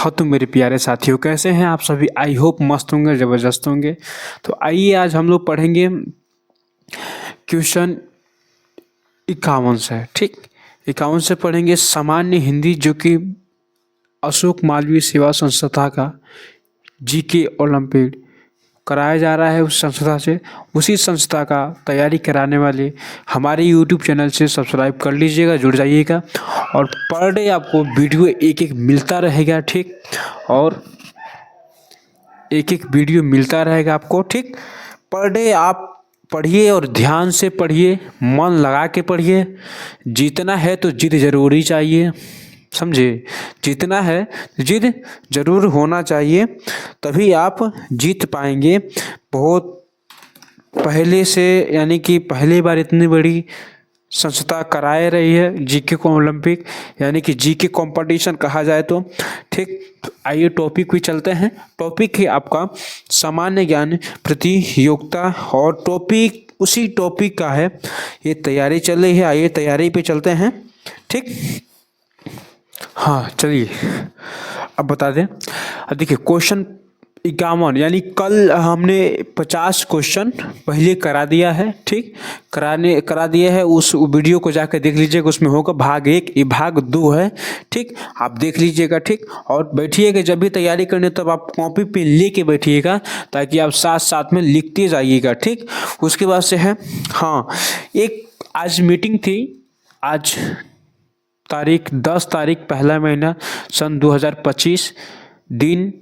हाँ तो मेरे प्यारे साथियों, कैसे हैं आप सभी। आई होप मस्त होंगे, ज़बरदस्त होंगे। तो आइए आज हम लोग पढ़ेंगे क्वेश्चन 51 से। ठीक, 51 से पढ़ेंगे सामान्य हिंदी, जो कि अशोक मालवीय सेवा संस्था का जीके ओलंपिक कराया जा रहा है। उस संस्था से, उसी संस्था का तैयारी कराने वाले हमारे यूट्यूब चैनल से सब्सक्राइब कर लीजिएगा, जुड़ जाइएगा। और पर डे आपको वीडियो एक एक मिलता रहेगा। ठीक, और एक एक वीडियो मिलता रहेगा आपको। ठीक, पर डे आप पढ़िए और ध्यान से पढ़िए, मन लगा के पढ़िए। जीतना है तो जिद ज़रूरी चाहिए, समझे। जीतना है जिद ज़रूर होना चाहिए, तभी आप जीत पाएंगे। बहुत पहले से, यानी कि पहली बार इतनी बड़ी संस्था कराए रही है जीके को ओलंपिक, यानी कि जीके कंपटीशन कहा जाए तो। ठीक, आइए टॉपिक भी चलते हैं। टॉपिक है आपका सामान्य ज्ञान प्रतियोगिता, और टॉपिक उसी टॉपिक का है। ये तैयारी चल रही है, आइए तैयारी पे चलते हैं। ठीक, हाँ चलिए अब बता दें। अब देखिए क्वेश्चन 51, यानी कल हमने 50 क्वेश्चन पहले करा दिया है। ठीक, करा दिया है। उस वीडियो को जाकर देख लीजिएगा, उसमें होगा भाग 1, ये भाग 2 है। ठीक, आप देख लीजिएगा। ठीक, और बैठिएगा, जब भी तैयारी करने तब आप कॉपी पे लेके बैठिएगा, ताकि आप साथ साथ में लिखते जाइएगा। ठीक, उसके बाद से है, हाँ एक आज मीटिंग थी। आज तारीख 10 तारीख पहला महीना सन 2025, दिन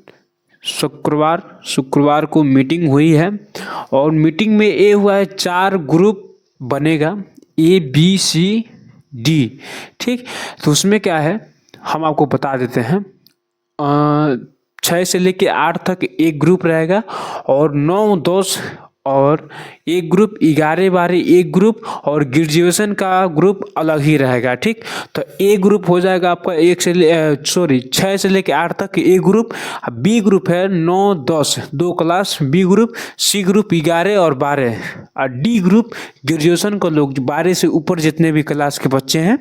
शुक्रवार को मीटिंग हुई है। और मीटिंग में ये हुआ है 4 ग्रुप बनेगा, ABCD। ठीक, तो उसमें क्या है हम आपको बता देते हैं। 6 से लेके 8 तक एक ग्रुप रहेगा, और 9, 10 और एक ग्रुप, 11, 12 एक ग्रुप, और ग्रेजुएशन का ग्रुप अलग ही रहेगा। ठीक, तो ए ग्रुप हो जाएगा आपका 6 से लेके 8 तक ए ग्रुप। बी ग्रुप है 9, 10 2 class B group. C group 11 और 12, और डी ग्रुप ग्रेजुएशन को लोग 12 से ऊपर जितने भी क्लास के बच्चे हैं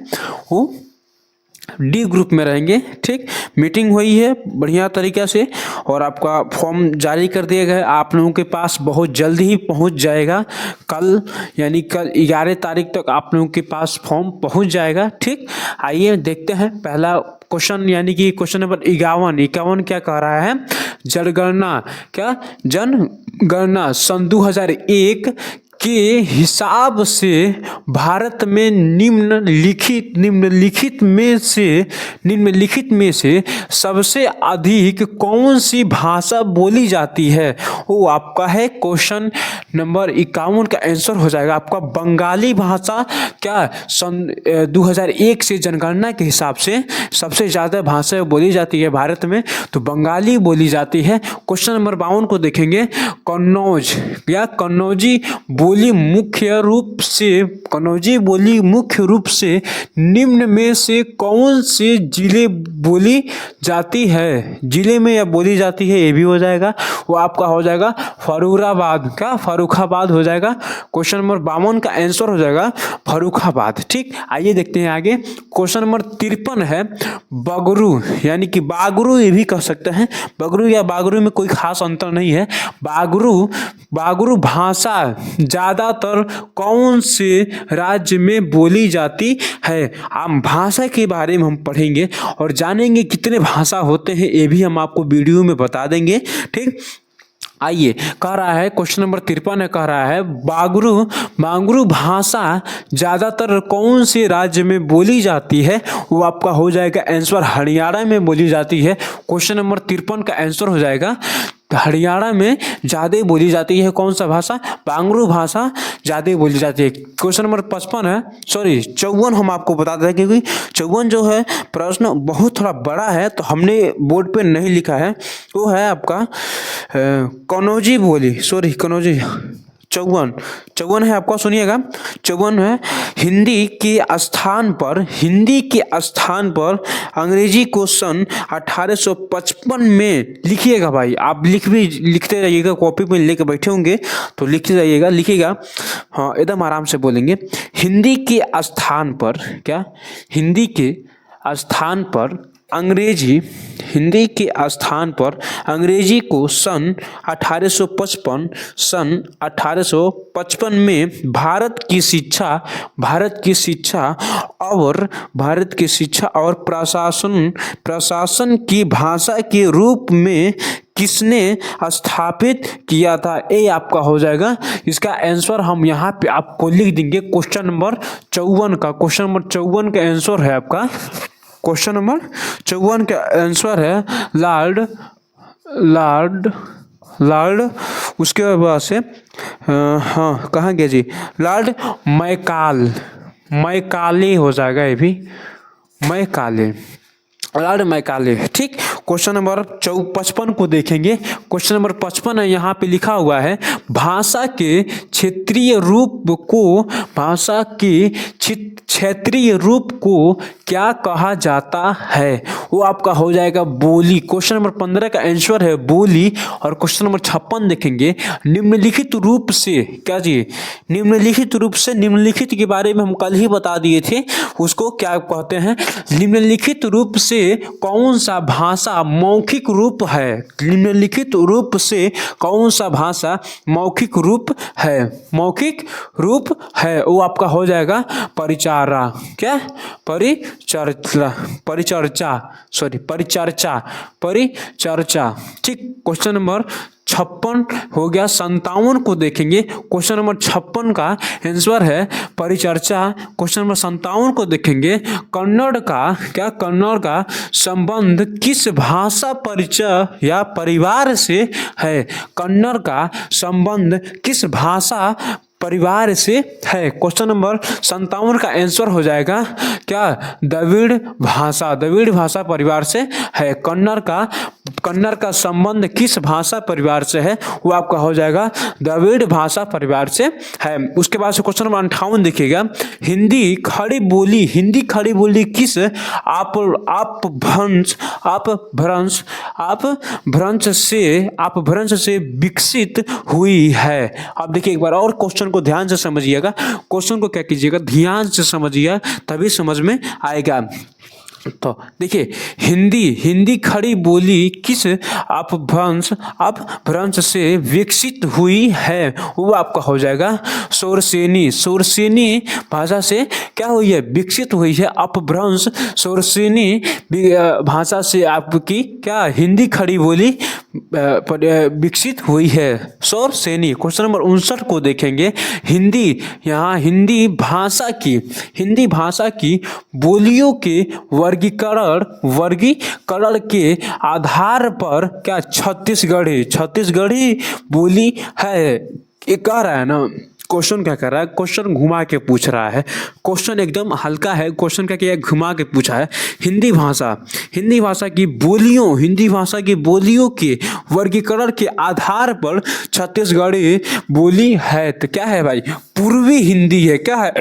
वो डी ग्रुप में रहेंगे। ठीक, मीटिंग हुई है बढ़िया तरीक़े से, और आपका फॉर्म जारी कर दिया गया है। आप लोगों के पास बहुत जल्द ही पहुंच जाएगा। कल यानी कल 11 तारीख तक आप लोगों के पास फॉर्म पहुंच जाएगा। ठीक, आइए देखते हैं पहला क्वेश्चन, यानी कि क्वेश्चन नंबर 51 क्या कह रहा है। जनगणना सन 2001 के हिसाब से भारत में निम्नलिखित में से सबसे अधिक कौन सी भाषा बोली जाती है। वो आपका है क्वेश्चन नंबर 51 का आंसर हो जाएगा आपका बंगाली भाषा। क्या सन 2001 से जनगणना के हिसाब से सबसे ज़्यादा भाषा बोली जाती है भारत में, तो बंगाली बोली जाती है। क्वेश्चन नंबर 52 को देखेंगे। कन्नौजी बोली मुख्य रूप से निम्न में से कौन से जिले बोली जाती है। जिले में या बोली जाती है, ये भी हो जाएगा। वो आपका हो जाएगा फर्रुखाबाद हो जाएगा। क्वेश्चन नंबर 52 का आंसर हो जाएगा फर्रुखाबाद। ठीक, आइए देखते हैं आगे। क्वेश्चन नंबर 53 है बगरू, यानी कि बागरू ये भी कह सकते हैं। बगरू या बागरू में कोई खास अंतर नहीं है। बागरू भाषा ज़्यादातर कौन से राज्य में बोली जाती है। हम भाषा के बारे में हम पढ़ेंगे और जानेंगे कितने भाषा होते हैं, ये भी हम आपको वीडियो में बता देंगे। ठीक, आइए कह रहा है क्वेश्चन नंबर 53 कह रहा है बागरू भाषा ज़्यादातर कौन से राज्य में बोली जाती है। वो आपका हो जाएगा आंसर हरियाणा में बोली जाती है। क्वेश्चन नंबर 53 का आंसर हो जाएगा हरियाणा में ज़्यादा बोली जाती है। कौन सा भाषा? बांगरू भाषा ज़्यादा बोली जाती है। क्वेश्चन नंबर 54 हम आपको बता दें, क्योंकि 54 जो है प्रश्न बहुत थोड़ा बड़ा है, तो हमने बोर्ड पे नहीं लिखा है। वो है आपका कन्नौजी 54 है आपका, सुनिएगा। 54 है हिंदी के स्थान पर अंग्रेजी को सन 1855 में लिखिएगा। भाई आप लिखते रहिएगा, कॉपी में लेके बैठे होंगे तो लिखते जाइएगा, लिखिएगा। हाँ एकदम आराम से बोलेंगे। हिंदी के स्थान पर अंग्रेजी हिंदी के स्थान पर अंग्रेजी को सन 1855 में भारत की शिक्षा और प्रशासन की भाषा के रूप में किसने स्थापित किया था? ये आपका हो जाएगा। इसका आंसर हम यहाँ पे आपको लिख देंगे। क्वेश्चन नंबर 54 का आंसर है आपका। क्वेश्चन नंबर 54 का आंसर है लॉर्ड उसके बाद से हाँ कहाँ गया जी, लॉर्ड मैकाले हो जाएगा, ये भी लॉर्ड मैकाले। ठीक, क्वेश्चन नंबर 55 को देखेंगे। क्वेश्चन नंबर 55 है, यहाँ पे लिखा हुआ है भाषा के क्षेत्रीय रूप को क्या कहा जाता है? वो आपका हो जाएगा बोली। क्वेश्चन नंबर 15 का आंसर है बोली। और क्वेश्चन नंबर 56 देखेंगे निम्नलिखित रूप से, क्या जी, निम्नलिखित के बारे में हम कल ही बता दिए थे, उसको क्या कहते हैं? निम्नलिखित रूप से कौन सा भाषा मौखिक रूप है? निम्नलिखित रूप से कौन सा भाषा मौखिक रूप है? वो आपका हो जाएगा परिचर्चा। ठीक, क्वेश्चन नंबर 56 हो गया। 57 को देखेंगे। क्वेश्चन नंबर 56 का आंसर है परिचर्चा। क्वेश्चन नंबर 57 को देखेंगे कन्नड़ का संबंध किस भाषा परिचय या परिवार से है? कन्नड़ का संबंध किस भाषा परिवार से है? क्वेश्चन नंबर 57 का आंसर हो जाएगा क्या? द्रविड़ भाषा परिवार से है। कन्नड़ का संबंध किस भाषा परिवार से है? वो आपका हो जाएगा द्रविड़ भाषा परिवार से है। उसके बाद से क्वेश्चन नंबर 58 देखिएगा हिंदी खड़ी बोली किस अपभ्रंश से विकसित हुई है? आप देखिए एक बार और क्वेश्चन को ध्यान से समझिएगा। क्वेश्चन को क्या कीजिएगा, ध्यान से समझिएगा, तभी समझ में आएगा। तो देखिए हिंदी खड़ी बोली किस अपभ्रंश से विकसित हुई है? वो आपका हो जाएगा शोरसेनी भाषा से क्या हुई है? विकसित हुई है। अपभ्रंश शोरसेनी भाषा से आपकी क्या हिंदी खड़ी बोली विकसित हुई है, शोरसेनी। क्वेश्चन नंबर 59 को देखेंगे हिंदी भाषा की बोलियों के वर्गीकरण के आधार पर क्या छत्तीसगढ़ी बोली है? ये कह रहा है ना, क्वेश्चन क्या कर रहा है? क्वेश्चन घुमा के पूछ रहा है। क्वेश्चन एकदम हल्का है। क्वेश्चन क्या किया है? घुमा के पूछा है। हिंदी भाषा की बोलियों के वर्गीकरण के आधार पर छत्तीसगढ़ी बोली है। तो क्या है भाई? पूर्वी हिंदी है। क्या है?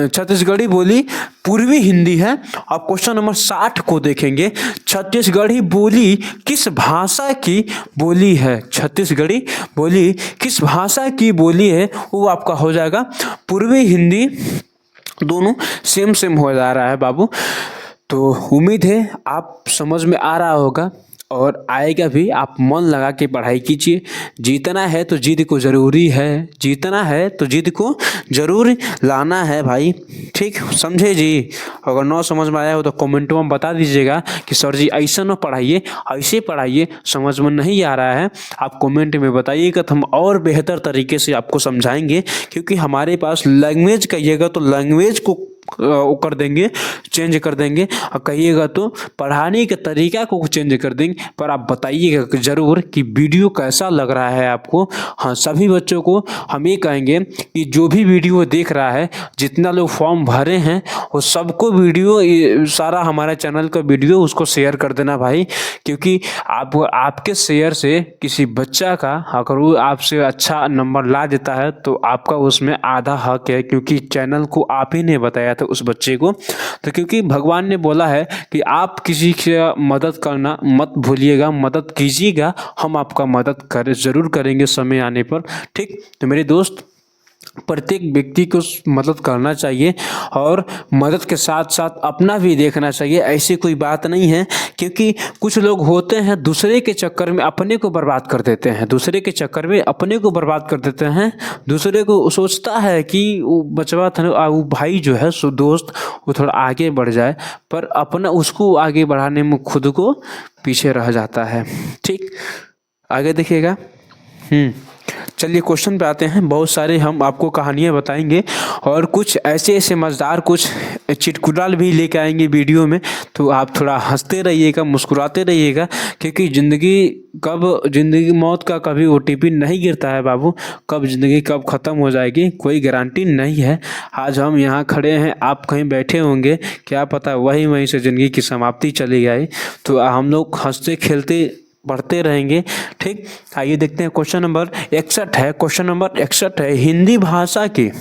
छत्तीसगढ़ी बोली पूर्वी हिंदी है। अब क्वेश्चन नंबर 60 को देखेंगे छत्तीसगढ़ी बोली किस भाषा की बोली है? छत्तीसगढ़ी बोली किस भाषा की बोली है? वो आपका हो जाएगा पूर्वी हिंदी। दोनों सेम हो जा रहा है बाबू। तो उम्मीद है आप समझ में आ रहा होगा और आएगा भी। आप मन लगा के पढ़ाई कीजिए। जीतना है तो जिद को ज़रूर लाना है भाई। ठीक, समझे जी? अगर न समझ में आया हो तो कमेंट में बता दीजिएगा कि सर जी ऐसा न पढ़ाइए, ऐसे पढ़ाइए, समझ में नहीं आ रहा है। आप कमेंट में बताइएगा तो हम और बेहतर तरीके से आपको समझाएंगे। क्योंकि हमारे पास लैंग्वेज कहिएगा तो लैंग्वेज को कर देंगे, चेंज कर देंगे, और कहिएगा तो पढ़ाने के तरीका को चेंज कर देंगे। पर आप बताइएगा ज़रूर कि वीडियो कैसा लग रहा है आपको। हाँ, सभी बच्चों को हम ये कहेंगे कि जो भी वीडियो देख रहा है, जितना लोग फॉर्म भरे हैं, वो सबको वीडियो सारा हमारे चैनल का वीडियो उसको शेयर कर देना भाई। क्योंकि आपके शेयर से किसी बच्चा का अगर वो आपसे अच्छा नंबर ला देता है तो आपका उसमें आधा हक है। क्योंकि चैनल को आप ही ने बताया था उस बच्चे को। तो क्योंकि भगवान ने बोला है कि आप किसी की मदद करना मत भूलिएगा, मदद कीजिएगा, हम आपका मदद ज़रूर करेंगे समय आने पर। ठीक, तो मेरे दोस्त प्रत्येक व्यक्ति को मदद करना चाहिए और मदद के साथ साथ अपना भी देखना चाहिए। ऐसी कोई बात नहीं है, क्योंकि कुछ लोग होते हैं दूसरे के चक्कर में अपने को बर्बाद कर देते हैं, दूसरे के चक्कर में अपने को बर्बाद कर देते हैं। दूसरे को सोचता है कि वो बचवा था, वो भाई जो है सो दोस्त, वो थोड़ा आगे बढ़ जाए, पर अपना उसको आगे बढ़ाने में खुद को पीछे रह जाता है। ठीक, आगे देखिएगा। चलिए क्वेश्चन पे आते हैं। बहुत सारे हम आपको कहानियाँ बताएंगे और कुछ ऐसे ऐसे मज़ेदार, कुछ चुटकुला भी लेके आएंगे वीडियो में, तो आप थोड़ा हंसते रहिएगा, मुस्कुराते रहिएगा, क्योंकि ज़िंदगी मौत का कभी OTP नहीं गिरता है बाबू। कब ज़िंदगी कब ख़त्म हो जाएगी कोई गारंटी नहीं है। आज हम यहाँ खड़े हैं, आप कहीं बैठे होंगे, क्या पता वहीं से ज़िंदगी की समाप्ति चली गई। तो हम लोग हंसते खेलते बढ़ते रहेंगे। ठीक, आइए देखते हैं। क्वेश्चन नंबर 61 है। क्वेश्चन नंबर 61 है, हिंदी भाषा कितनी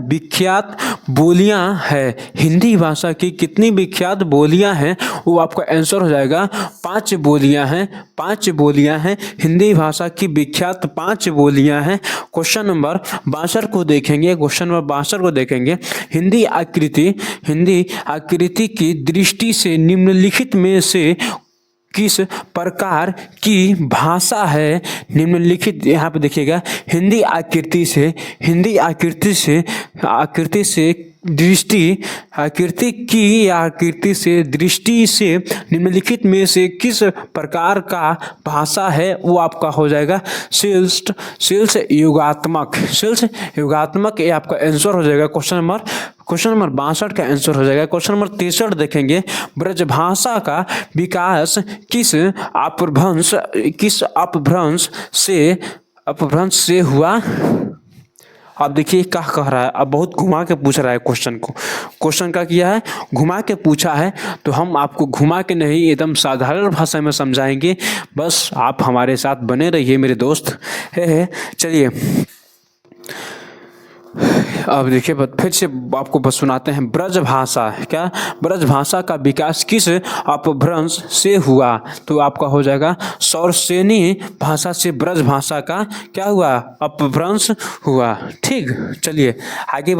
विख्यात बोलियां हैं। हिंदी भाषा की कितनी विख्यात बोलियां हैं, वो आपका आंसर हो जाएगा 5 बोलियां हैं। 5 बोलियां हैं, हिंदी भाषा की विख्यात 5 बोलियां हैं। क्वेश्चन नंबर 62 को देखेंगे। क्वेश्चन नंबर 62 को देखेंगे। हिंदी आकृति की दृष्टि से निम्नलिखित में से किस प्रकार की भाषा है? निम्नलिखित, यहाँ पे देखिएगा, आकृति से दृष्टि से निम्नलिखित में से किस प्रकार का भाषा है? वो आपका हो जाएगा शिल्प योगात्मक। ये आपका आंसर हो जाएगा क्वेश्चन नंबर 62 का आंसर हो जाएगा। क्वेश्चन नंबर 63 देखेंगे। ब्रजभाषा का विकास किस अपभ्रंश से हुआ? अब देखिए क्या कह रहा है, अब बहुत घुमा के पूछ रहा है क्वेश्चन का किया है, घुमा के पूछा है, तो हम आपको घुमा के नहीं एकदम साधारण भाषा में समझाएंगे। बस आप हमारे साथ बने रहिए मेरे दोस्त। चलिए अब देखिए फिर से आपको बस सुनाते हैं। ब्रजभाषा का विकास किस अपभ्रंश से हुआ? तो आपका हो जाएगा सौरसेनी भाषा से ब्रजभाषा का क्या हुआ? अपभ्रंश हुआ। ठीक, चलिए आगे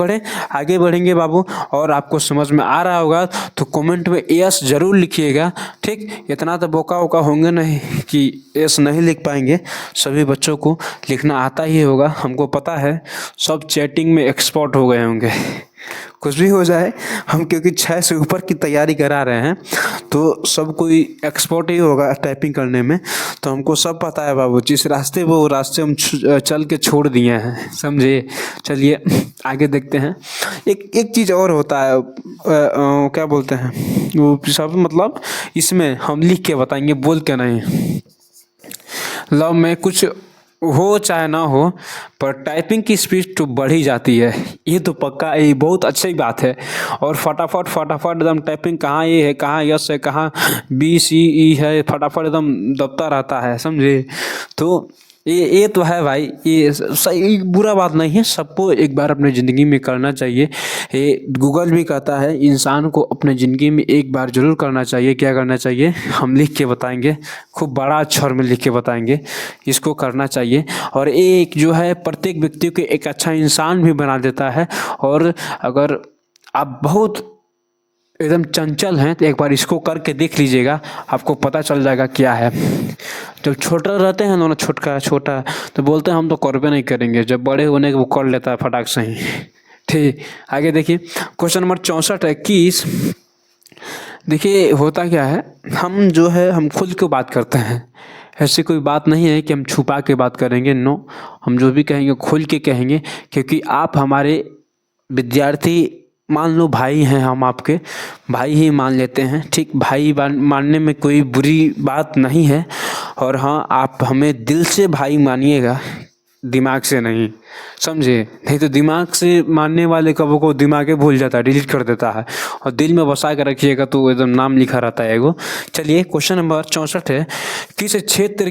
बढ़ेंगे बाबू। और आपको समझ में आ रहा होगा तो कमेंट में यस जरूर लिखिएगा। ठीक, इतना तो बोका होंगे नहीं कि यस नहीं लिख पाएंगे। सभी बच्चों को लिखना आता ही होगा, हमको पता है। सब चैटिंग में एक्सपर्ट हो गए होंगे। कुछ भी हो जाए, हम क्योंकि 6 से ऊपर की तैयारी करा रहे हैं, तो सब कोई एक्सपर्ट ही होगा टाइपिंग करने में। तो हमको सब पता है बाबू, जिस रास्ते वो रास्ते हम चल के छोड़ दिए हैं, समझे। चलिए आगे देखते हैं। एक चीज़ और होता है, क्या बोलते हैं वो सब, मतलब इसमें हम लिख के बताएंगे, बोल के नहीं। लव में कुछ हो चाहे ना हो, पर टाइपिंग की स्पीड तो बढ़ ही जाती है, ये तो पक्का, ये बहुत अच्छी बात है। और फटाफट एकदम टाइपिंग, कहाँ ये है, कहाँ यस है, कहाँ BCE है, फटाफट एकदम दबता रहता है, समझे। तो ये तो है भाई, ये सही बुरा बात नहीं है, सबको एक बार अपने ज़िंदगी में करना चाहिए। ये गूगल भी कहता है इंसान को अपने ज़िंदगी में एक बार ज़रूर करना चाहिए। क्या करना चाहिए? हम लिख के बताएंगे, खूब बड़ा अक्षर में लिख के बताएंगे, इसको करना चाहिए। और एक जो है प्रत्येक व्यक्ति को एक अच्छा इंसान भी बना देता है। और अगर आप बहुत एकदम चंचल हैं तो एक बार इसको करके देख लीजिएगा, आपको पता चल जाएगा क्या है। जब छोटा रहते हैं दोनों, छोटा तो बोलते हैं हम तो करबे नहीं करेंगे, जब बड़े होने के वो कर लेता है फटाक से ही। ठीक, आगे देखिए। क्वेश्चन नंबर 64 है कि देखिए होता क्या है, हम खुल के बात करते हैं। ऐसी कोई बात नहीं है कि हम छुपा के बात करेंगे, नो, हम जो भी कहेंगे खुल के कहेंगे, क्योंकि आप हमारे विद्यार्थी, मान लो भाई हैं, हम आपके भाई ही मान लेते हैं। ठीक, भाई मानने में कोई बुरी बात नहीं है। और हाँ, आप हमें दिल से भाई मानिएगा, दिमाग से नहीं। समझे? नहीं तो दिमाग से मानने वाले कबो को दिमाग ही भूल जाता है, डिलीट कर देता है, और दिल में बसा के रखिएगा तो एकदम नाम लिखा रहता है एगो। चलिए क्वेश्चन नंबर 64 है, किस क्षेत्र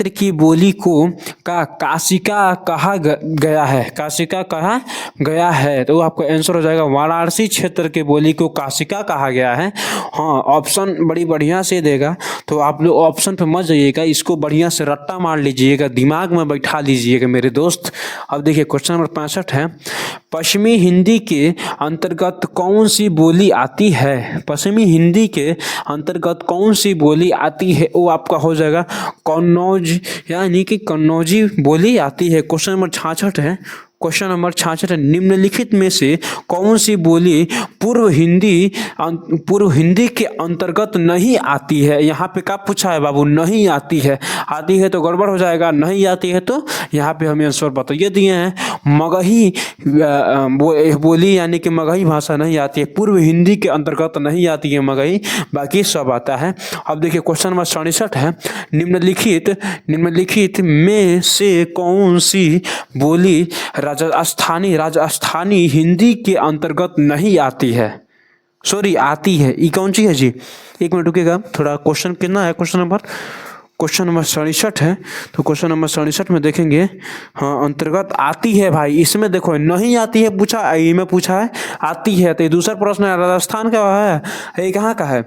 की बोली को काशिका कहा गया है? काशिका कहा गया है, तो आपका आंसर हो जाएगा वाराणसी क्षेत्र के बोली को काशिका कहा गया है। हाँ, ऑप्शन बड़ी बढ़िया से देगा, तो आप लोग ऑप्शन पे मत जाइएगा, इसको बढ़िया से रट्टा मार लीजिएगा, दिमाग में बैठा लीजिएगा मेरे दोस्त। अब देखिए क्वेश्चन नंबर 65 है, पश्चिमी हिंदी के अंतर्गत कौन सी बोली आती है? पश्चिमी हिंदी के अंतर्गत कौन सी बोली आती है? वो आपका हो जाएगा कन्नौज, यानी कि कन्नौजी बोली आती है। क्वेश्चन नंबर 66 है, क्वेश्चन नंबर 66 है, निम्नलिखित में से कौन सी बोली पूर्व हिंदी के अंतर्गत नहीं आती है? यहाँ पे क्या पूछा है बाबू? नहीं आती है। आती है तो गड़बड़ हो जाएगा, नहीं आती है तो यहाँ पे हमें आंसर बताइए दिए हैं मगही बोली, यानी कि मगही भाषा नहीं आती है, पूर्व हिंदी के अंतर्गत नहीं आती है मगही, बाकी सब आता है। अब देखिए क्वेश्चन नंबर 67 है, निम्नलिखित में से कौन सी बोली राजस्थानी हिंदी के अंतर्गत नहीं आती है? सॉरी, आती है, ये कौन सी है जी? एक मिनट रुकिएगा, थोड़ा क्वेश्चन कितना है? क्वेश्चन नंबर 67 है, तो क्वेश्चन नंबर 67 में देखेंगे, हाँ अंतर्गत आती है भाई, इसमें देखो नहीं आती है पूछा, ये में पूछा है आती है, तो ये दूसरा प्रश्न है, राजस्थान का है, ये कहाँ का है?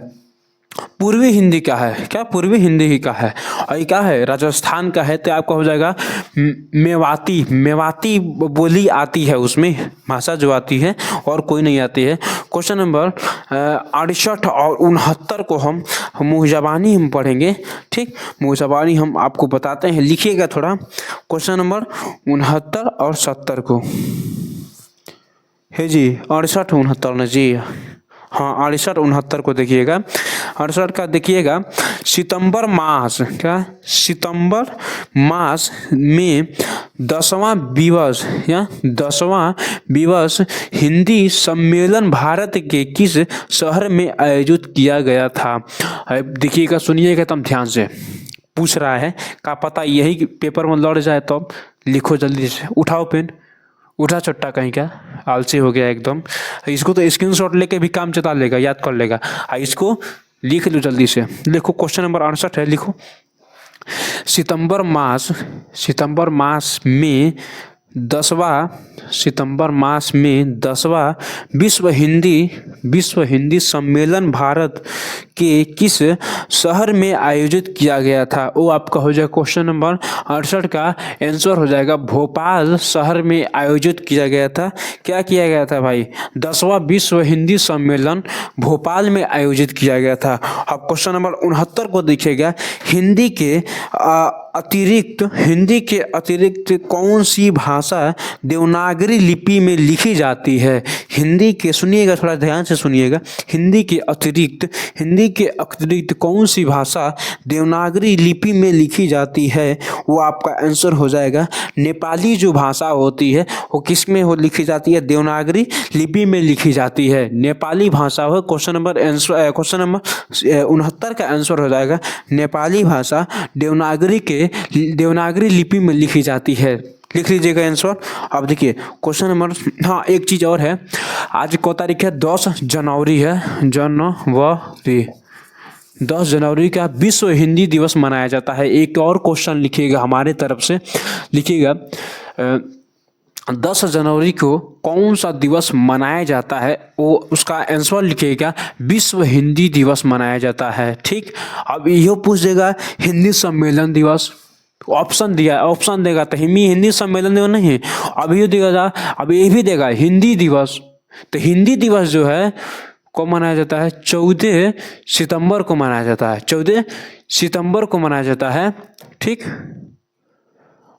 पूर्वी हिंदी का है, क्या पूर्वी हिंदी ही का है, और ये क्या है? राजस्थान का है, तो आपका हो जाएगा मेवाती बोली आती है, उसमें भाषा जो आती है, और कोई नहीं आती है। क्वेश्चन नंबर 68 और 69 को हम मुँह ज़बानी हम पढ़ेंगे, ठीक, मुँह ज़बानी हम आपको बताते हैं, लिखिएगा थोड़ा। क्वेश्चन नंबर 69 और 70 को है जी, 68 69 न जी, हाँ 68 69 को देखिएगा। 68 का देखिएगा, सितंबर मास में 10वां दिवस हिंदी सम्मेलन भारत के किस शहर में आयोजित किया गया था? देखिएगा, सुनिएगा तब ध्यान से, पूछ रहा है, क्या पता यही पेपर में लड़ जाए, तो लिखो जल्दी से, उठाओ पेन, उठा चट्टा कहीं का, आलसी हो गया एकदम। इसको तो स्क्रीनशॉट लेके भी काम चला लेगा, याद कर लेगा, इसको लिख लो जल्दी से, लिखो। क्वेश्चन नंबर 68 है, लिखो, सितंबर मास में 10वां विश्व हिंदी सम्मेलन भारत के किस शहर में आयोजित किया गया था? वो आपका हो जाएगा क्वेश्चन नंबर 68 का आंसर हो जाएगा भोपाल शहर में आयोजित किया गया था। क्या किया गया था भाई? 10वां विश्व हिंदी सम्मेलन भोपाल में आयोजित किया गया था। अब क्वेश्चन नंबर 69 को देखिएगा, हिंदी के अतिरिक्त कौन सी भाषा देवनागरी लिपि में लिखी जाती है? हिंदी के, सुनिएगा थोड़ा ध्यान से सुनिएगा, हिंदी के अतिरिक्त कौन सी भाषा देवनागरी लिपि में लिखी जाती है? वो आपका आंसर हो जाएगा नेपाली जो भाषा होती है वो किस में लिखी जाती है? देवनागरी लिपि में लिखी जाती है, नेपाली भाषा हो। क्वेश्चन नंबर 69 का आंसर हो जाएगा नेपाली भाषा देवनागरी लिपि में लिखी जाती है। लिख लीजिएगा आंसर। अब देखिए क्वेश्चन नंबर, हाँ एक चीज़ और है, आज को तारीख है 10 जनवरी है, 10 जनवरी का विश्व हिंदी दिवस मनाया जाता है। एक और क्वेश्चन लिखिएगा हमारे तरफ से, लिखिएगा 10 जनवरी को कौन सा दिवस मनाया जाता है? वो उसका आंसर लिखिएगा विश्व हिंदी दिवस मनाया जाता है। ठीक, अब यह पूछ देगा हिंदी सम्मेलन दिवस, ऑप्शन देगा तो हिंदी सम्मेलन दिवस नहीं है, अब ये देगा, अब ये भी देगा हिंदी दिवस। तो हिंदी दिवस जो है को मनाया जाता है 14 सितंबर को मनाया जाता है, 14 सितंबर को मनाया जाता है। ठीक,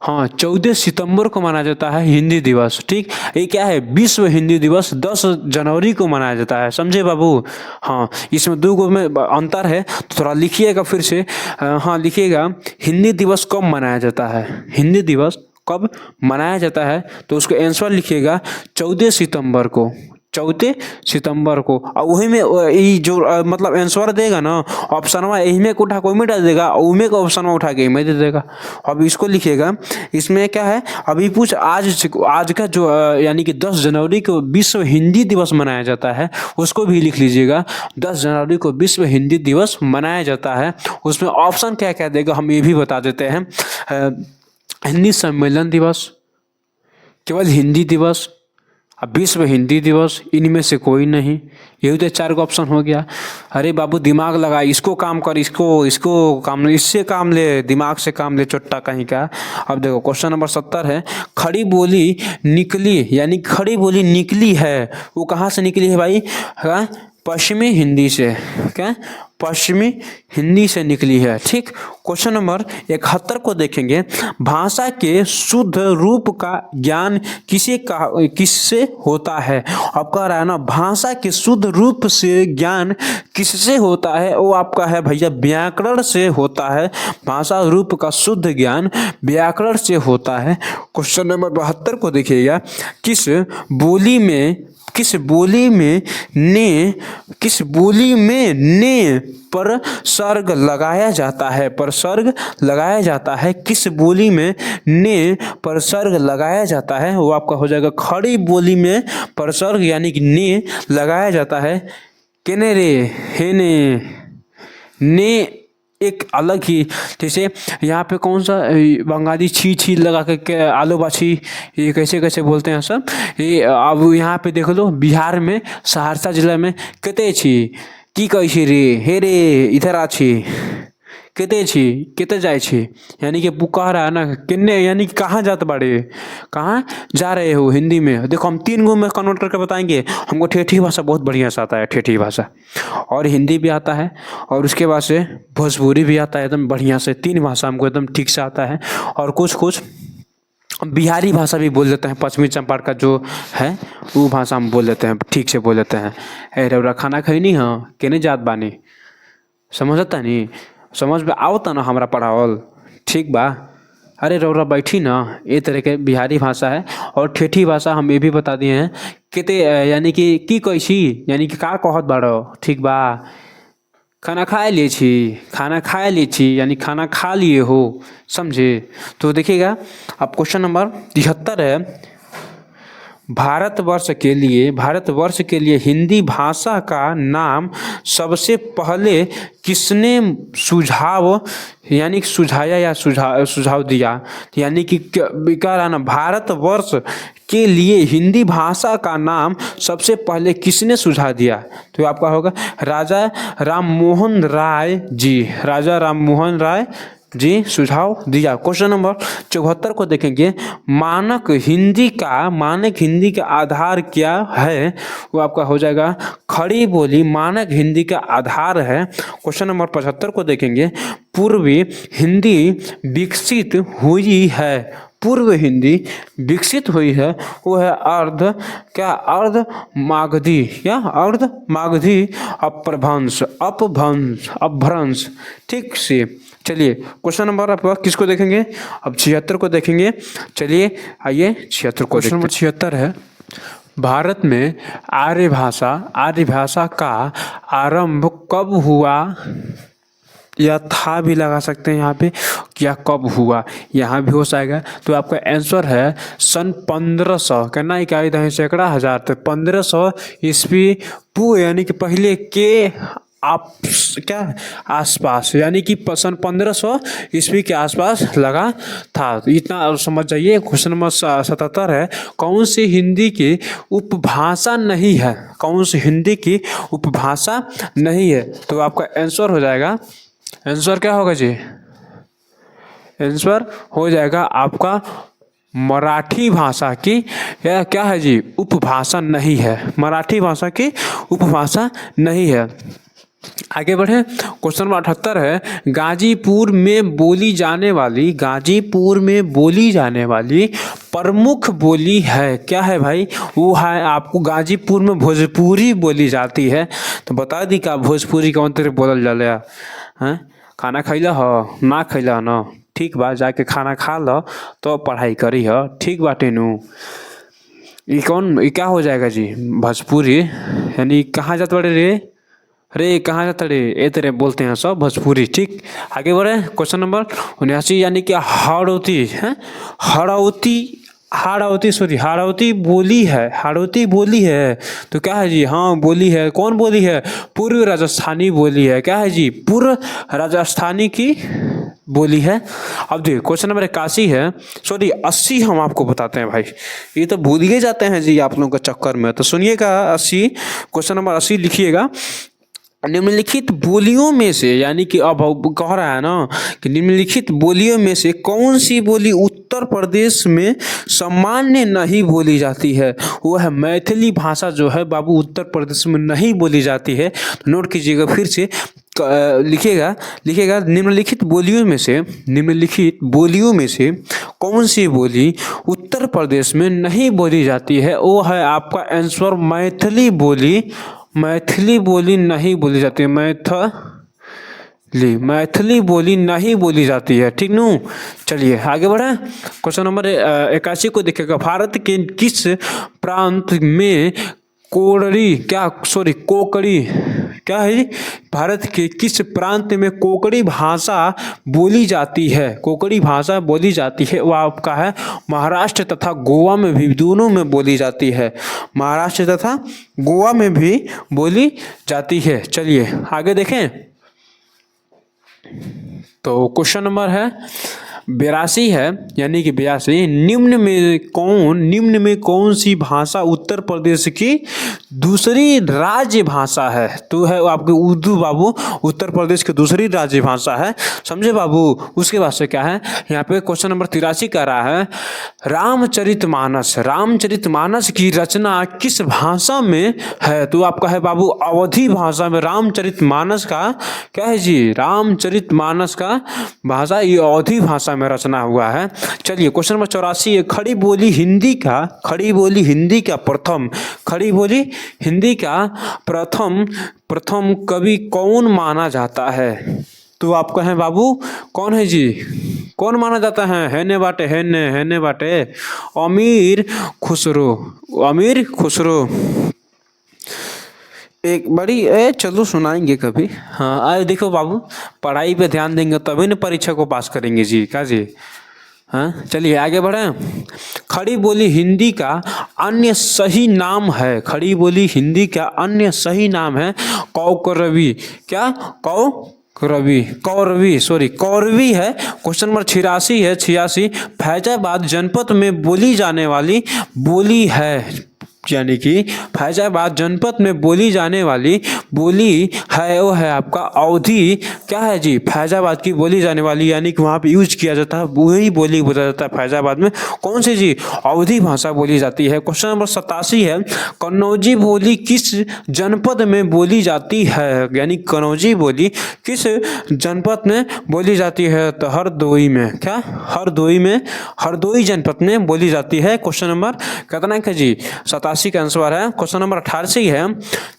हाँ 14 सितंबर को मनाया जाता है हिंदी दिवस। ठीक, ये क्या है? विश्व हिंदी दिवस 10 जनवरी को मनाया जाता है, समझे बाबू? हाँ, इसमें दो में अंतर है, तो थोड़ा लिखिएगा फिर से। हाँ लिखिएगा, हिंदी दिवस कब मनाया जाता है? हिंदी दिवस कब मनाया जाता है? तो उसको आंसर लिखिएगा 14 सितंबर को। 14 सितंबर को। और वही में ई जो मतलब आंसर देगा ना ऑप्शन में, यही में उठा कोई में डाल देगा और उमें का ऑप्शन में उठा के में दे देगा। अब इसको लिखिएगा, इसमें क्या है अभी पूछ आज का जो यानी कि 10 जनवरी को विश्व हिंदी दिवस मनाया जाता है, उसको भी लिख लीजिएगा। 10 जनवरी को विश्व हिंदी दिवस मनाया जाता है। उसमें ऑप्शन क्या क्या देगा हम ये भी बता देते हैं। हिंदी सम्मेलन दिवस, केवल हिंदी दिवस, अब विश्व हिंदी दिवस, इनमें से कोई नहीं। यही तो 4 का ऑप्शन हो गया। अरे बाबू दिमाग लगा, इसको काम कर, इसको काम, इससे काम ले, दिमाग से काम ले चोट्टा कहीं का। अब देखो क्वेश्चन नंबर 70 है, खड़ी बोली निकली, यानी खड़ी बोली निकली है, वो कहाँ से निकली है भाई? हाँ, पश्चिमी हिंदी से। क्या? पश्चिमी हिंदी से निकली है। ठीक। क्वेश्चन नंबर 71 को देखेंगे, भाषा के शुद्ध रूप का ज्ञान किससे होता है? अब कह रहा है ना, भाषा के शुद्ध रूप से ज्ञान किससे होता है? वो आपका है भैया व्याकरण से होता है। भाषा रूप का शुद्ध ज्ञान व्याकरण से होता है। क्वेश्चन नंबर 72 को देखिएगा, किस बोली में पर सर्ग लगाया जाता है? पर सर्ग लगाया जाता है। किस बोली में ने पर सर्ग लगाया जाता है? वो आपका हो जाएगा खड़ी बोली में पर सर्ग यानी कि ने लगाया जाता है। केने रे, हे ने एक अलग ही, जैसे यहाँ पे कौन सा बंगाली छी लगा के आलू बाछी, ये कैसे कैसे बोलते हैं सब ये। अब यहाँ पे देख लो, बिहार में सहरसा जिला में कते छी की कही छी रे, हे रे इधर आ छी, केते छी, केते जाए छी, यानी कि कह रहा है ना किन्ने, यानी कि कहाँ जाते बाड़े, कहाँ जा रहे हो। हिंदी में देखो हम 3 गो में कन्वर्ट करके बताएंगे। हमको ठेठी भाषा बहुत बढ़िया से आता है, ठेठी भाषा, और हिंदी भी आता है, और उसके बाद से भोजपुरी भी आता है एकदम बढ़िया से। 3 भाषा हमको एकदम ठीक से आता है, और कुछ बिहारी भाषा भी बोल लेते हैं। पश्चिमी चंपारण का जो है वो भाषा हम बोल लेते हैं, ठीक से बोल लेते हैं। ए रउरा खाना खैनी हाँ, केने जात बानी, समझता नहीं, समझ में आवता ना हमरा पढ़ावल, ठीक बा। अरे रउरा बैठी ना, ये तरह के बिहारी भाषा है। और ठेठी भाषा हम ये भी बता दिए हैं, केते यानी कि की कैसी, यानी कि का कहत बाड़ो, ठीक बा। खाना खा लिए छी, यानी खाना खा लिए हो, समझे। तो देखिएगा अब क्वेश्चन नंबर 73 है, भारतवर्ष के लिए हिंदी भाषा का नाम सबसे पहले किसने सुझाया या सुझाव दिया? यानी कि क्या रहा ना, भारतवर्ष के लिए हिंदी भाषा का नाम सबसे पहले किसने सुझाव दिया? तो आपका होगा राजा राममोहन राय जी सुझाव दिया। क्वेश्चन नंबर 74 को देखेंगे, मानक हिंदी का आधार क्या है? वो आपका हो जाएगा खड़ी बोली मानक हिंदी का आधार है। क्वेश्चन नंबर 75 को देखेंगे, पूर्व हिंदी विकसित हुई है, वो है अर्ध मागधी अपभ्रंश। ठीक से। चलिए क्वेश्चन नंबर आप किसको देखेंगे? अब 76 को देखेंगे। चलिए आइए 76 को। क्वेश्चन नंबर 76 है, भारत में आर्य भाषा का आरंभ कब हुआ? या था भी लगा सकते हैं यहाँ पे, क्या कब हुआ, यहाँ भी हो जाएगा। तो आपका आंसर है सन 1500, कहना इकाई दही सैकड़ा हजार, तो 1500 ईस्वी यानी कि पहले के आसपास, यानी कि सन 1500 ईस्वी के आसपास लगा था। तो इतना समझ जाइए। क्वेश्चन नंबर 77 है, कौन सी हिंदी की उपभाषा नहीं है? तो आपका आंसर हो जाएगा, आंसर क्या होगा जी? आंसर हो जाएगा आपका मराठी भाषा की या क्या है जी, उपभाषा नहीं है। मराठी भाषा की उपभाषा नहीं है। आगे बढ़े। क्वेश्चन नंबर 78 है, गाजीपुर में बोली जाने वाली प्रमुख बोली है, क्या है भाई? वो है आपको गाजीपुर में भोजपुरी बोली जाती है। तो बता दी का भोजपुरी कौन तरह बोलल जाला है? खाना खैला हो ना खैला न, ठीक बा, जाके खाना खा लो तो पढ़ाई करी हो, ठीक बाटे नु। ये क्या हो जाएगा जी, भोजपुरी, यानी कहाँ जात बड़े रे, अरे कहाँ जाता रे, ए तेरे बोलते हैं सब भोजपुरी। ठीक, आगे बढ़े। क्वेश्चन नंबर 79 यानी कि हाड़ौती है, हाड़ौती बोली है, हाड़ौती बोली है तो क्या है जी, हाँ बोली है, कौन बोली है, पूर्व राजस्थानी बोली है, क्या है जी, पूर्व राजस्थानी की बोली है। अब देखिए क्वेश्चन नंबर 81 है, सॉरी 80 हम आपको बताते हैं भाई, ये तो भूल ही जाते हैं जी आप लोगों के चक्कर में, तो सुनिएगा 80, क्वेश्चन नंबर 80 लिखिएगा। निम्नलिखित बोलियों में से, यानी कि अब कह रहा है ना कि निम्नलिखित बोलियों में से कौन सी बोली उत्तर प्रदेश में सामान्य नहीं बोली जाती है, वो है मैथिली भाषा जो है बाबू उत्तर प्रदेश में नहीं बोली जाती है। तो नोट कीजिएगा फिर से, लिखिएगा निम्नलिखित बोलियों में से कौन सी बोली उत्तर प्रदेश में नहीं बोली जाती है, वो है आपका आंसर मैथिली बोली नहीं बोली जाती है, मैथिली बोली नहीं बोली जाती है। ठीक नू, चलिए आगे बढ़े। क्वेश्चन नंबर 81 को देखिएगा। भारत के किस प्रांत में कोकड़ी क्या है जी, भारत के किस प्रांत में कोकड़ी भाषा बोली जाती है, वो आपका है महाराष्ट्र तथा गोवा में भी, दोनों में बोली जाती है, महाराष्ट्र तथा गोवा में भी बोली जाती है। चलिए आगे देखें, तो क्वेश्चन नंबर है 82 है, यानी कि 82, निम्न में कौन सी भाषा उत्तर प्रदेश की दूसरी राज्य भाषा है, तो है आपके उर्दू बाबू, उत्तर प्रदेश की दूसरी राज्य भाषा है, समझे बाबू। उसके बाद से क्या है यहाँ पे क्वेश्चन नंबर 83 कर रहा है, रामचरितमानस की रचना किस भाषा में है, तो आपका है बाबू अवधी भाषा में रामचरितमानस का, क्या है जी, रामचरितमानस का भाषा ये अवधी भाषा में रचना हुआ है। चलिए क्वेश्चन नंबर 84 है, खड़ी बोली हिंदी का प्रथम कवि कौन माना जाता है, तो आपका है बाबू कौन है जी, कौन माना जाता है, हैने बाटे अमीर खुसरो। एक बड़ी चलो सुनाएंगे कभी, हाँ आए देखो बाबू, पढ़ाई पे ध्यान देंगे तभी ना परीक्षा को पास करेंगे जी, क्या जी, हाँ चलिए आगे बढ़े। खड़ी बोली हिंदी का अन्य सही नाम है, कौरवी है। क्वेश्चन नंबर 86 फैजाबाद जनपद में बोली जाने वाली बोली है, यानी कि फैजाबाद जनपद में बोली जाने वाली बोली है, वो है आपका अवधी, क्या है जी, फैजाबाद की बोली जाने वाली, यानी कि वहाँ पे यूज किया जाता है वही बोली बोला जाता है फैजाबाद में, कौन सी जी, अवधी भाषा बोली जाती है। क्वेश्चन नंबर 87 है, कन्नौजी बोली किस जनपद में बोली जाती है, यानी कन्नौजी बोली किस जनपद में बोली जाती है, तो हरदोई जनपद में बोली जाती है। क्वेश्चन नंबर कितना है जी, 87 का आंसर है। क्वेश्चन नंबर 88 है,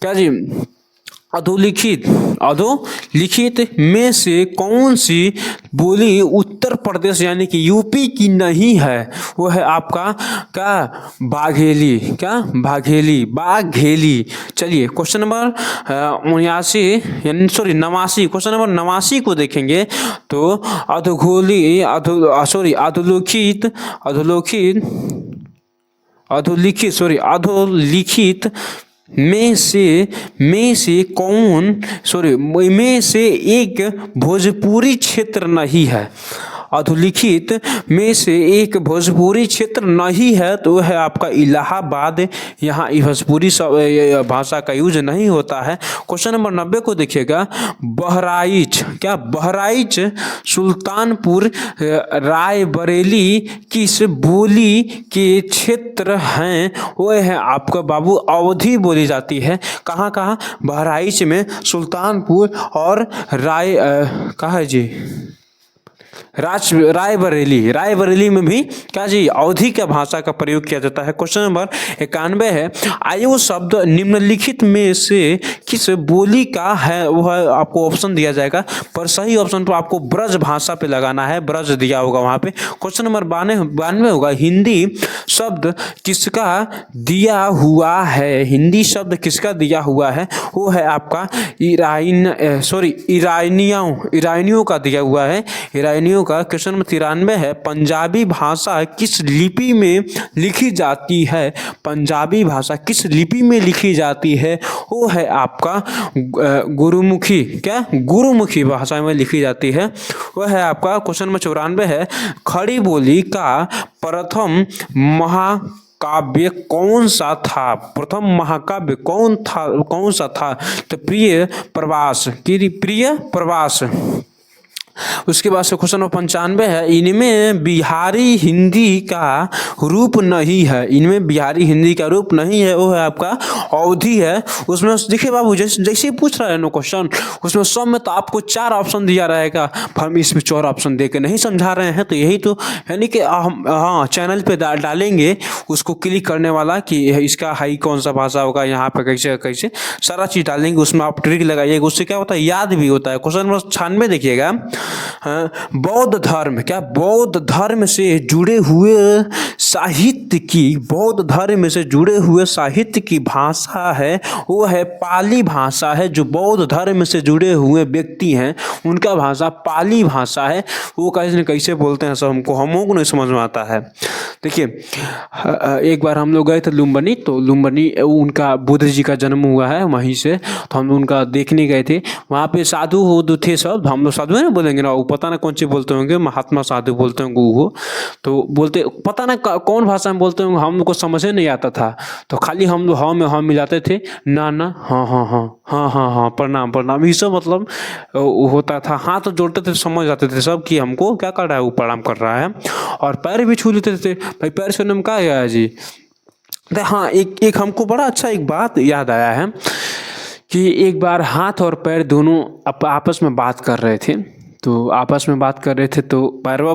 क्या जी, अधोलिखित में से कौन सी बोली उत्तर प्रदेश यानी कि यूपी की नहीं है, वो है आपका क्या, बाघेली, बाघेली। चलिए क्वेश्चन नंबर 89 क्वेश्चन नंबर 89 को देखेंगे, तो अधोलिखित में से एक भोजपुरी क्षेत्र नहीं है, अधोलिखित में से एक भोजपुरी क्षेत्र नहीं है, तो है आपका इलाहाबाद, यहाँ भोजपुरी भाषा का यूज नहीं होता है। क्वेश्चन नंबर 90 को देखिएगा, बहराइच सुल्तानपुर रायबरेली किस बोली के क्षेत्र हैं, वो है आपका बाबू अवधी बोली जाती है। कहाँ बहराइच में, सुल्तानपुर और कहाँ है जी, रायबरेली में भी क्या जी, अवधी का भाषा का प्रयोग किया जाता है। क्वेश्चन नंबर 91 है, आयु शब्द निम्नलिखित में से किस बोली का है, वह आपको ऑप्शन दिया जाएगा, पर सही ऑप्शन तो आपको ब्रज भाषा पे लगाना है, ब्रज दिया होगा वहां पे। क्वेश्चन नंबर 92 होगा, हिंदी शब्द किसका दिया हुआ है, हिंदी शब्द किसका दिया हुआ है, वो है आपका ईरानियों का दिया हुआ है, ईरानियों का। क्वेश्चन नंबर 93 है, पंजाबी भाषा किस लिपि में लिखी जाती है, पंजाबी भाषा किस लिपि में लिखी जाती है, वो है आपका गुरुमुखी, क्या गुरुमुखी भाषा में लिखी जाती है, वह है आपका। क्वेश्चन नंबर 94 है, खड़ी बोली का प्रथम महाकाव्य कौन सा था, प्रथम महाकाव्य कौन सा था, तो प्रिय प्रवास। उसके बाद से क्वेश्चन नंबर 95 है, इनमें बिहारी हिंदी का रूप नहीं है, इनमें बिहारी हिंदी का रूप नहीं है, वो है आपका अवधी है। उसमें देखिए बाबू, जैसे ही पूछ रहा है ना क्वेश्चन, उसमें सब में तो आपको 4 ऑप्शन दिया रहेगा, हम इसमें 4 ऑप्शन दे के नहीं समझा रहे हैं, तो यही तो यानी कि हम हाँ चैनल पे डालेंगे उसको क्लिक करने वाला कि इसका हाई कौन सा भाषा होगा, यहाँ पे कैसे कैसे सारा चीज़ डालेंगे, उसमें आप ट्रिक लगाइएगा, उससे क्या होता है याद भी होता है। क्वेश्चन नंबर 96 देखिएगा, बौद्ध धर्म, क्या बौद्ध धर्म से जुड़े हुए साहित्य की, बौद्ध धर्म से जुड़े हुए साहित्य की भाषा है, वो है पाली भाषा है। जो बौद्ध धर्म से जुड़े हुए व्यक्ति हैं उनका भाषा पाली भाषा है। वो कैसे बोलते हैं सब हमको नहीं समझ में आता है। देखिए एक बार हम लोग गए थे लुम्बिनी, तो लुम्बिनी उनका बुद्ध जी का जन्म हुआ है वहीं से, तो हम उनका देखने गए थे। वहाँ पे साधु थे सब, हम लोग साधु है ना बोलेंगे ना, वो पता ना कौन सी बोलते होंगे, महात्मा साधु बोलते होंगे वो, तो बोलते पता ना कौन भाषा में बोलते होंगे, हम लोग को समझ नहीं आता था, तो खाली हम लोग हाँ में हाँ मिलाते थे, ना ना हाँ हाँ हाँ हाँ हाँ हाँ प्रणाम प्रणाम, ये सब मतलब होता था। हाथ तो जोड़ते थे, समझ जाते थे सब कि हमको क्या कर रहा है, वो प्रणाम कर रहा है। और पैर भी छू लेते थे, भाई पैर छूने में क्या है जी। तो हाँ एक हमको बड़ा अच्छा एक बात याद आया है कि एक बार हाथ और पैर दोनों आपस में बात कर रहे थे, तो आपस में बात कर रहे थे तो पैरवा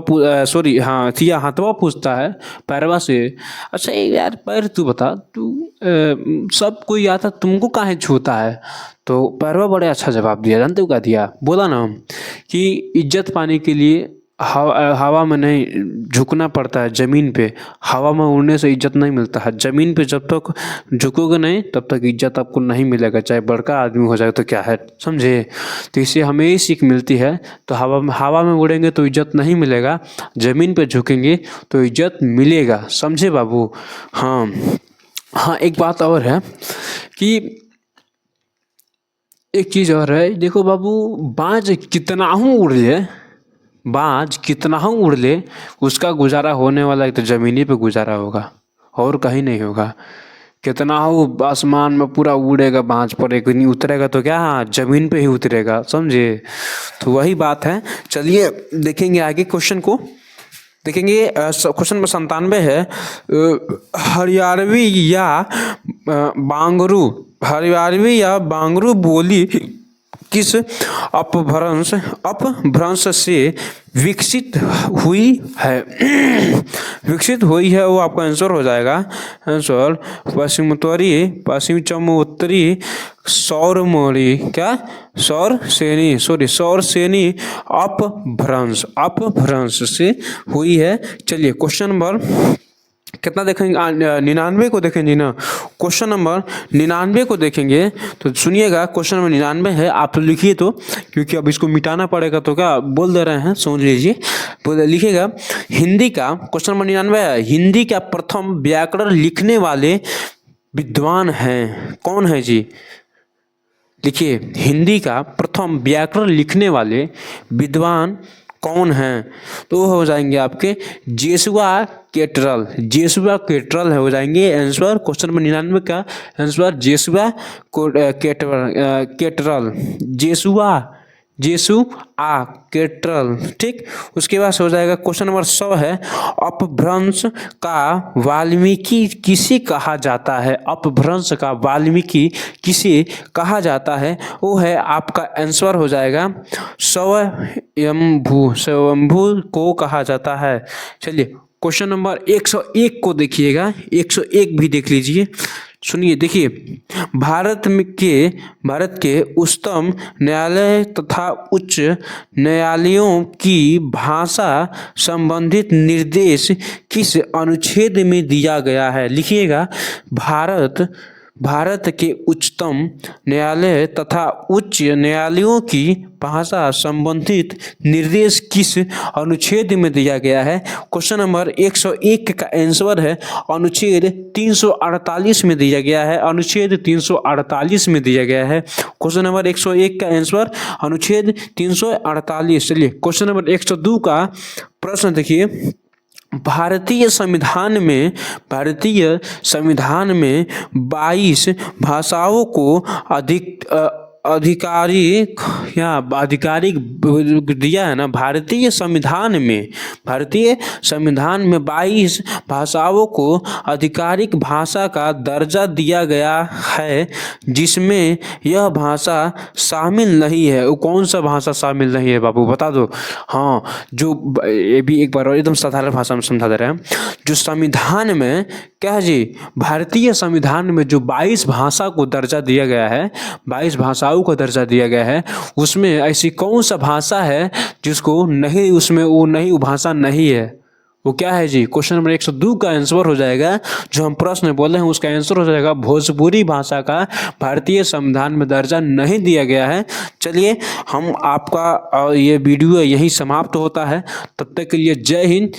हाथवा पूछता है पैरवा से, अच्छा यार पैर तू बता, तू सब कोई आता तुमको काहे छूता है, तो पैरवा बड़े अच्छा जवाब दिया। जानते हो क्या दिया, बोला ना कि इज्जत पाने के लिए हवा में नहीं झुकना पड़ता है, ज़मीन पे। हवा में उड़ने से इज्जत नहीं मिलता है, ज़मीन पे जब तक झुकोगे नहीं तब तक इज्जत आपको नहीं मिलेगा, चाहे बड़का आदमी हो जाए तो क्या है, समझे। तो इससे हमें ये सीख मिलती है, तो हवा में उड़ेंगे तो इज्जत नहीं मिलेगा, ज़मीन पे झुकेंगे तो इज्जत मिलेगा, समझे बाबू। हाँ हाँ एक बात और है कि एक चीज़ और है, देखो बाबू, बाज कितना उड़ ले उसका गुजारा होने वाला है तो ज़मीनी पे गुजारा होगा और कहीं नहीं होगा। कितना हो आसमान में पूरा उड़ेगा बाज पर, एक नहीं उतरेगा तो क्या, हाँ ज़मीन पे ही उतरेगा, समझे। तो वही बात है। चलिए देखेंगे आगे क्वेश्चन को, देखेंगे क्वेश्चन नंबर 97 है, हरियाणवी या बांगरू बोली किस अपभ्रंश से विकसित हुई है विकसित हुई है, वो आपका आंसर हो जाएगा। आंसर पश्चिम चमोत्तरी सौर सेनी अपभ्रंश से हुई है। चलिए क्वेश्चन नंबर कितना देखेंगे, 99 को देखेंगे ना, क्वेश्चन नंबर 99 को देखेंगे तो सुनिएगा। क्वेश्चन नंबर 99 है, आप लिखिए तो, क्योंकि अब इसको मिटाना पड़ेगा तो क्या बोल दे रहे हैं, समझ लीजिए। लिखिएगा हिंदी का, क्वेश्चन नंबर 99 है, हिंदी का प्रथम व्याकरण लिखने वाले विद्वान हैं, कौन है जी। लिखिए हिंदी का प्रथम व्याकरण लिखने वाले विद्वान कौन हैं, तो हो जाएंगे आपके जेसुआ केटरल हो जाएंगे आंसर। क्वेश्चन नंबर 99 का आंसर जेसुआ केटरल, ठीक। उसके बाद हो जाएगा क्वेश्चन नंबर 100 है, अपभ्रंश का वाल्मीकि किसे कहा जाता है, अपभ्रंश का वाल्मीकि किसे कहा जाता है, वो है आपका आंसर हो जाएगा स्वयंभू को कहा जाता है। चलिए क्वेश्चन नंबर 101 को देखिएगा, 101 भी देख लीजिए। सुनिए, देखिए, भारत के उच्चतम न्यायालय तथा उच्च न्यायालयों की भाषा संबंधित निर्देश किस अनुच्छेद में दिया गया है? लिखिएगा, भारत के उच्चतम न्यायालय तथा उच्च न्यायालयों की भाषा संबंधित निर्देश किस अनुच्छेद में दिया गया है? क्वेश्चन नंबर 101 का आंसर है अनुच्छेद 348 में दिया गया है। अनुच्छेद 348 में दिया गया है। क्वेश्चन नंबर 101 का आंसर अनुच्छेद 348। चलिए क्वेश्चन नंबर 102 का प्रश्न देखिए, भारतीय संविधान में 22 भाषाओं को आधिकारिक दिया है ना। भारतीय संविधान में 22 भाषाओं को आधिकारिक भाषा का दर्जा दिया गया है, जिसमें यह भाषा शामिल नहीं है। वो कौन सा भाषा शामिल नहीं है बाबू, बता दो। हाँ, जो ये भी एक बार और एकदम साधारण भाषा में समझा दे रहे हैं। जो संविधान में क्या है जी, भारतीय संविधान में जो 22 भाषा को दर्जा दिया गया है, 22 भाषाओं को दर्जा दिया गया है, उसमें ऐसी कौन सा भाषा है जिसको नहीं, उसमें वो भाषा नहीं है? वो क्या है जी? क्वेश्चन नंबर 102 का आंसर हो जाएगा, जो हम प्रश्न बोले हैं उसका आंसर हो जाएगा भोजपुरी भाषा का भारतीय संविधान में दर्जा नहीं दिया गया है। चलिए, हम आपका ये वीडियो यहीं समाप्त होता है। तब तक के लिए जय हिंद।